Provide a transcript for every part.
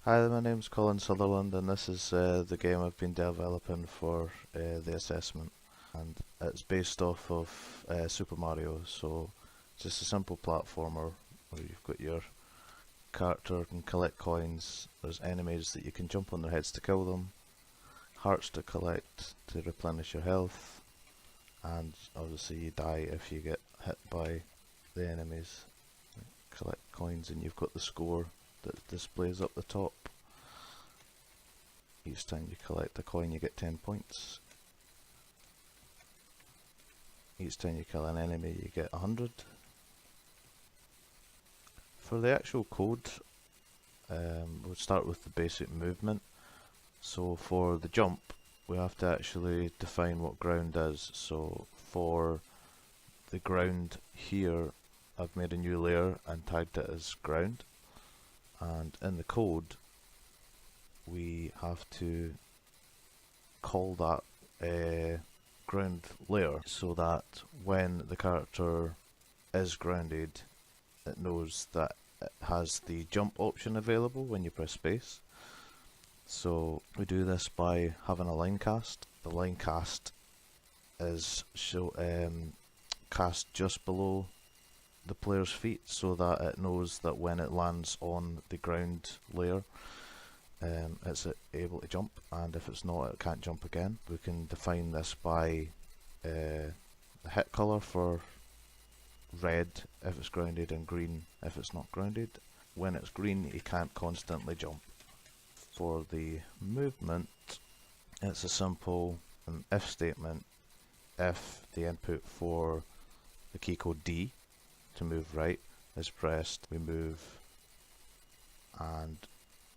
Hi, my name's Colin Sutherland, and this is the game I've been developing for the assessment. And it's based off of Super Mario, so it's just a simple platformer where you've got your character and collect coins. There's enemies that you can jump on their heads to kill them, hearts to collect to replenish your health, and obviously you die if you get hit by the enemies. Collect coins, and you've got the score that displays up the top. Each time you collect a coin you get 10 points. Each time you kill an enemy you get 100. For the actual code, we'll start with the basic movement. So for the jump we have to actually define what ground is. So for the ground here I've made a new layer and tagged it as ground, and in the code we have to call that ground layer so that when the character is grounded it knows that it has the jump option available when you press space. So we do this by having a line cast. The line cast is cast just below the player's feet so that it knows that when it lands on the ground layer it's able to jump, and if it's not it can't jump again. We can define this by the hit colour for red if it's grounded and green if it's not grounded. When it's green it can't constantly jump. For the movement it's a simple if statement. If the input for the key code D to move right is pressed, we move, and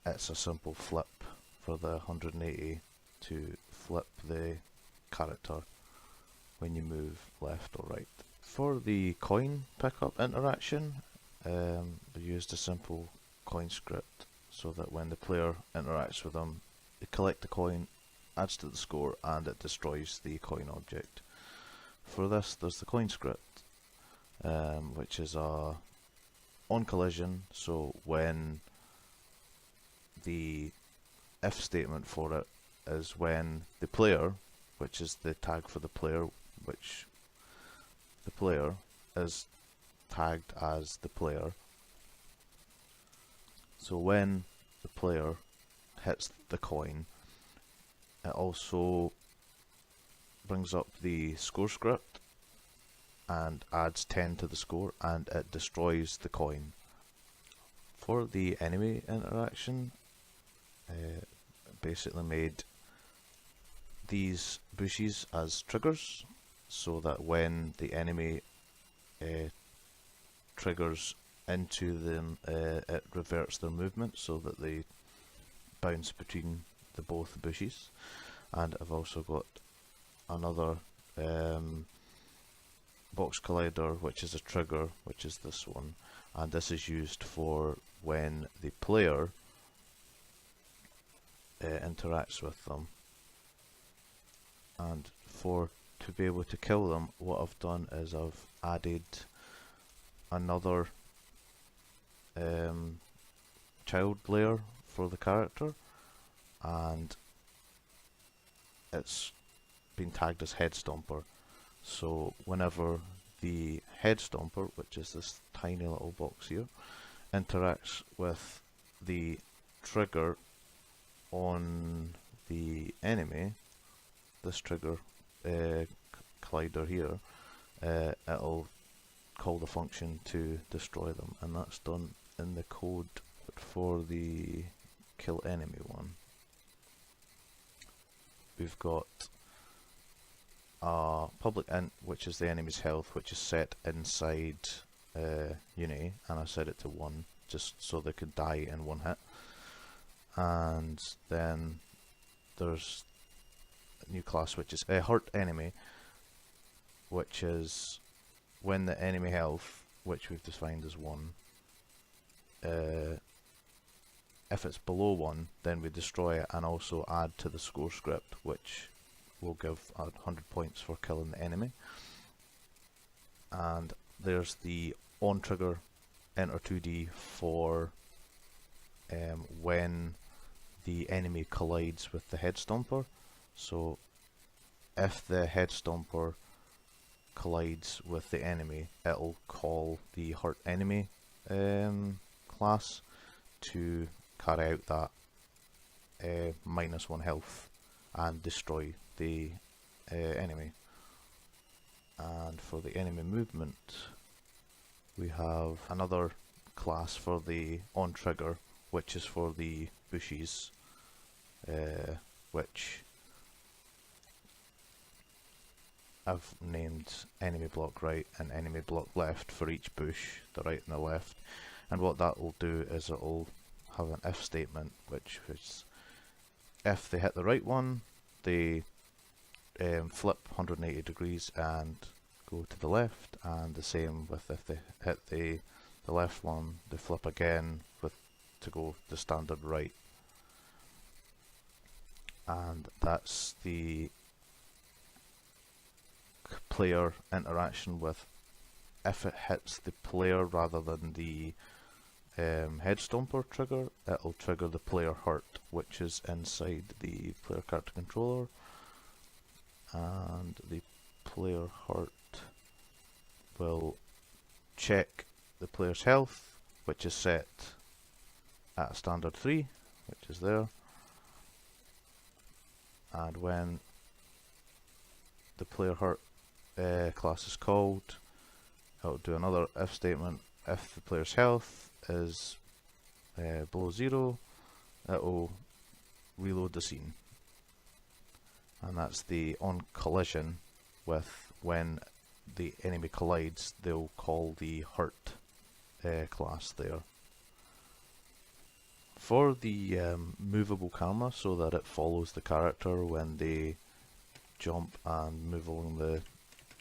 it's a simple flip for the 180 to flip the character when you move left or right. For the coin pickup interaction, we used a simple coin script so that when the player interacts with them, they collect the coin, adds to the score, and it destroys the coin object. For this, there's the coin script, which is on collision, so when the if statement for it is when the player, which is the tag for the player, which the player is tagged as the player. So when the player hits the coin, it also brings up the score script and adds 10 to the score, and it destroys the coin. For the enemy interaction, basically made these bushes as triggers so that when the enemy triggers into them, it reverts their movement so that they bounce between both bushes. And I've also got another box collider, which is a trigger, which is this one, and this is used for when the player interacts with them. And to be able to kill them, what I've done is I've added another child layer for the character, and it's been tagged as head stomper. So whenever the head stomper, which is this tiny little box here, interacts with the trigger on the enemy, this trigger collider here, it'll call the function to destroy them, and that's done in the code. But for the kill enemy one, we've got a public int, which is the enemy's health, which is set inside Unity, and I set it to 1 just so they could die in one hit. And then there's a new class which is a hurt enemy, which is when the enemy health, which we've defined as 1, if it's below 1 then we destroy it and also add to the score script, which will give 100 points for killing the enemy. And there's the on trigger enter 2D for when the enemy collides with the head stomper. So if the head stomper collides with the enemy, it'll call the hurt enemy class to carry out that -1 health and destroy the enemy. And for the enemy movement, we have another class for the on trigger, which is for the bushes, which I've named enemy block right and enemy block left for each bush, the right and the left. And what that will do is it will have an if statement, which is if they hit the right one, they flip 180 degrees and go to the left, and the same with if they hit the left one, they flip again to go the standard right. And that's the player interaction with if it hits the player rather than the head stomper trigger, it'll trigger the player hurt, which is inside the player character controller, and the player hurt will check the player's health, which is set at standard 3, which is there, and when the player hurt class is called, it'll do another if statement. If the player's health is below 0, it'll reload the scene. And that's the on collision with when the enemy collides, they'll call the hurt class there. For the movable camera, so that it follows the character when they jump and move along the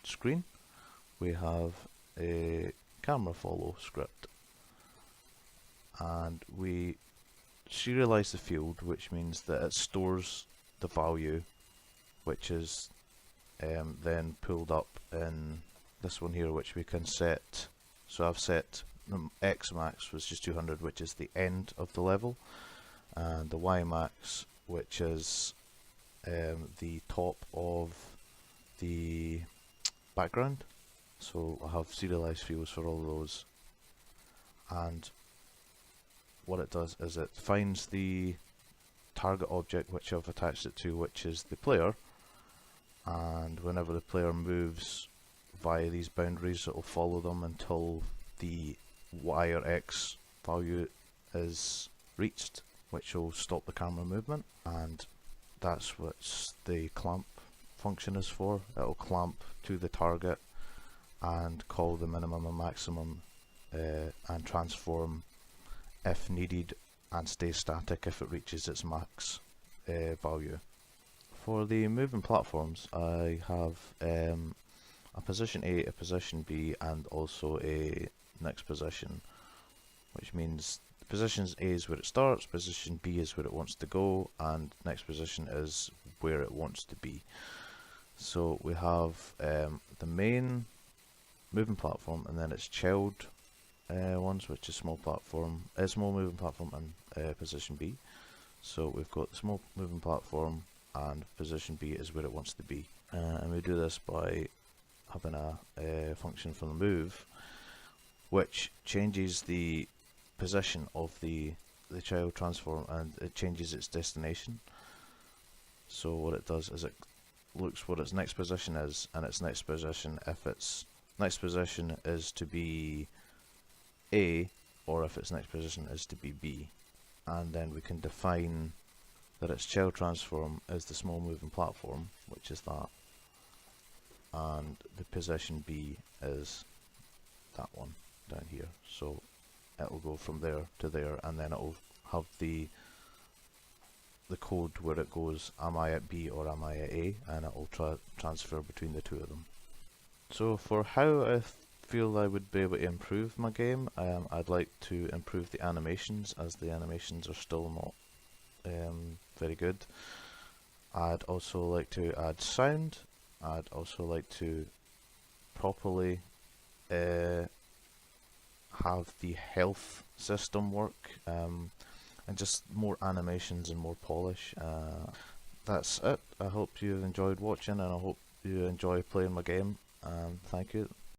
screen, we have a camera follow script, and we serialize the field, which means that it stores the value, which is then pulled up in this one here, which we can set. So I've set X max, which is 200, which is the end of the level, and the Y max, which is the top of the background. So I have serialized fields for all those, and what it does is it finds the target object which I've attached it to, which is the player, and whenever the player moves via these boundaries, it will follow them until the Y or X value is reached, which will stop the camera movement. And that's what the clamp function is for. It will clamp to the target and call the minimum and maximum and transform if needed, and stay static if it reaches its max value. For the moving platforms, I have a position A, a position B, and also a next position, which means position A is where it starts, position B is where it wants to go, and next position is where it wants to be. So we have the main moving platform, and then its child ones, which is small moving platform and position B. So we've got the small moving platform, and position B is where it wants to be, and we do this by having a function from the move, which changes the position of the child transform, and it changes its destination. So what it does is it looks what its next position is, and its next position, if its next position is to be A, or if its next position is to be B, and then we can define that its child transform is the small moving platform, which is that, and the position B is that one down here. So it will go from there to there, and then it will have the code where it goes, am I at B or am I at A, and it will transfer between the two of them. So for how I feel I would be able to improve my game, I'd like to improve the animations, as the animations are still not very good. I'd also like to add sound. I'd also like to properly have the health system work. and just more animations and more polish. That's it. I hope you've enjoyed watching, and I hope you enjoy playing my game. Thank you.